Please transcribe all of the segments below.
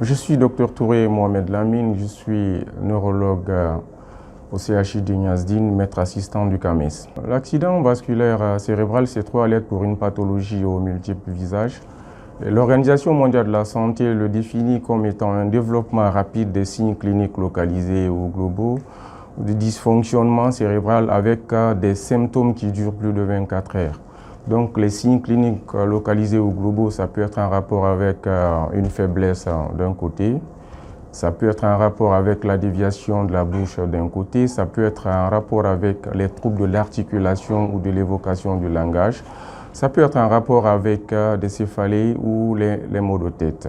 Je suis Dr Touré Mohamed Lamine, je suis neurologue au CHU de Niasdine, maître assistant du CAMES. L'accident vasculaire cérébral, c'est 3 lettres pour une pathologie aux multiples visages. L'Organisation mondiale de la santé le définit comme étant un développement rapide des signes cliniques localisés ou globaux, de dysfonctionnement cérébral avec des symptômes qui durent plus de 24 heures. Donc les signes cliniques localisés ou globaux, ça peut être en rapport avec une faiblesse d'un côté, ça peut être en rapport avec la déviation de la bouche d'un côté, ça peut être en rapport avec les troubles de l'articulation ou de l'évocation du langage, ça peut être en rapport avec des céphalées ou les maux de tête.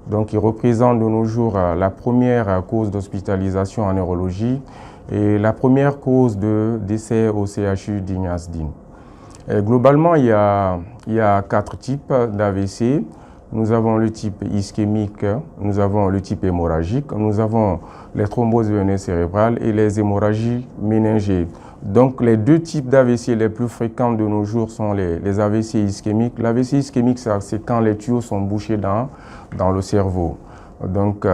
Donc il représente de nos jours la première cause d'hospitalisation en neurologie et la première cause de décès au CHU de Niasdine. Globalement, il y a 4 types d'AVC. Nous avons le type ischémique, nous avons le type hémorragique, nous avons les thromboses veineuses cérébrales et les hémorragies méningées. Donc les 2 types d'AVC les plus fréquents de nos jours sont les AVC ischémiques. L'AVC ischémique, c'est quand les tuyaux sont bouchés dans le cerveau. Donc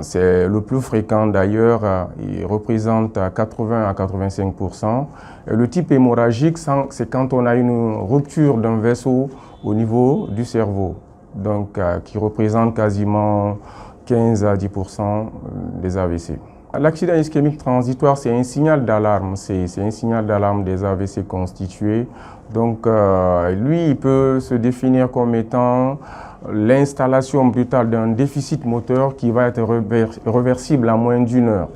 c'est le plus fréquent d'ailleurs, il représente 80 à 85%. Et le type hémorragique, c'est quand on a une rupture d'un vaisseau au niveau du cerveau, donc qui représente quasiment 15 à 10% des AVC. L'accident ischémique transitoire, c'est un signal d'alarme, c'est un signal d'alarme des AVC constitués. Donc lui, il peut se définir comme étant l'installation brutale d'un déficit moteur qui va être réversible en moins d'1 heure.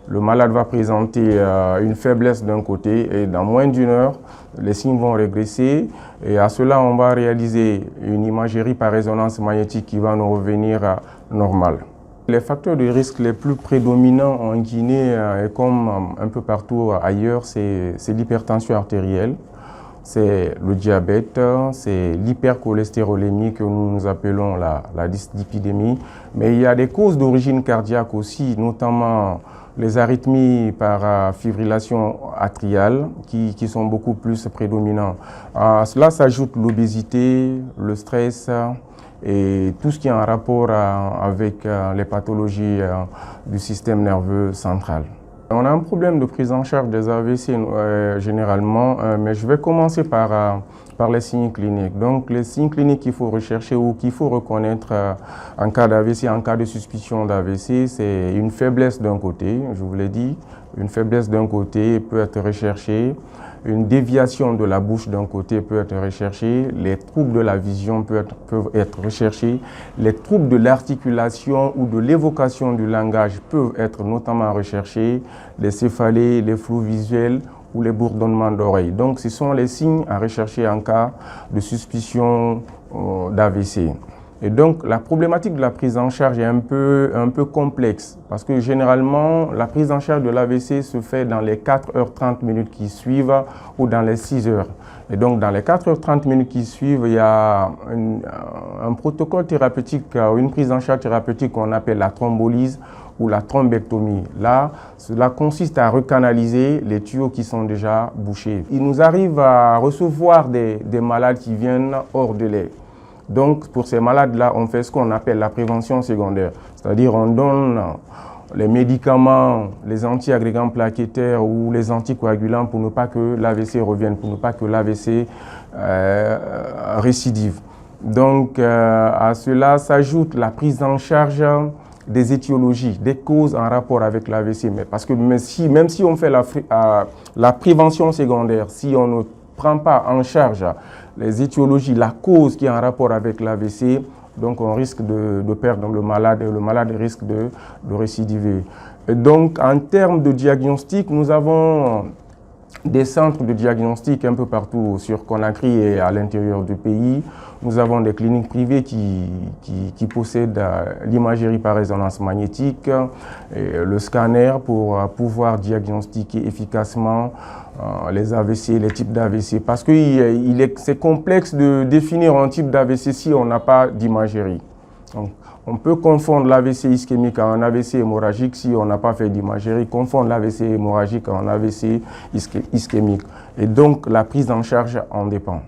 Le malade va présenter une faiblesse d'un côté et dans moins d'1 heure, les signes vont régresser et à cela, on va réaliser une imagerie par résonance magnétique qui va nous revenir normale. Les facteurs de risque les plus prédominants en Guinée et comme un peu partout ailleurs, c'est l'hypertension artérielle. C'est le diabète, c'est l'hypercholestérolémie que nous appelons la dyslipidémie. Mais il y a des causes d'origine cardiaque aussi, notamment les arythmies par fibrillation atriale qui sont beaucoup plus prédominants. À cela s'ajoute l'obésité, le stress et tout ce qui est en rapport avec les pathologies du système nerveux central. On a un problème de prise en charge des AVC généralement, mais je vais commencer par les signes cliniques. Donc les signes cliniques qu'il faut rechercher ou qu'il faut reconnaître en cas d'AVC, en cas de suspicion d'AVC, c'est une faiblesse d'un côté, je vous l'ai dit, une faiblesse d'un côté peut être recherchée, une déviation de la bouche d'un côté peut être recherchée, les troubles de la vision peuvent être recherchés, les troubles de l'articulation ou de l'évocation du langage peuvent être notamment recherchés, les céphalées, les flous visuels ou les bourdonnements d'oreilles. Donc ce sont les signes à rechercher en cas de suspicion d'AVC. Et donc la problématique de la prise en charge est un peu complexe parce que généralement la prise en charge de l'AVC se fait dans les 4h30 qui suivent ou dans les 6 heures. Et donc dans les 4h30 qui suivent, il y a un protocole thérapeutique, une prise en charge thérapeutique qu'on appelle la thrombolyse ou la thrombectomie. Là, cela consiste à recanaliser les tuyaux qui sont déjà bouchés. Il nous arrive à recevoir des malades qui viennent hors délai. Donc, pour ces malades-là, on fait ce qu'on appelle la prévention secondaire. C'est-à-dire, on donne les médicaments, les anti-agrégants plaquettaires ou les anticoagulants pour ne pas que l'AVC revienne, pour ne pas que l'AVC récidive. Donc, à cela s'ajoute la prise en charge des étiologies, des causes en rapport avec l'AVC. Parce que même si on fait la prévention secondaire, si on ne prend pas en charge les étiologies, la cause qui est en rapport avec l'AVC, donc on risque de perdre le malade et le malade risque de récidiver. Et donc en termes de diagnostic, nous avons des centres de diagnostic un peu partout sur Conakry et à l'intérieur du pays. Nous avons des cliniques privées qui possèdent l'imagerie par résonance magnétique, et le scanner pour pouvoir diagnostiquer efficacement les AVC, les types d'AVC. Parce que c'est complexe de définir un type d'AVC si on n'a pas d'imagerie. On peut confondre l'AVC ischémique à un AVC hémorragique si on n'a pas fait d'imagerie, confondre l'AVC hémorragique à un AVC ischémique. Et donc la prise en charge en dépend.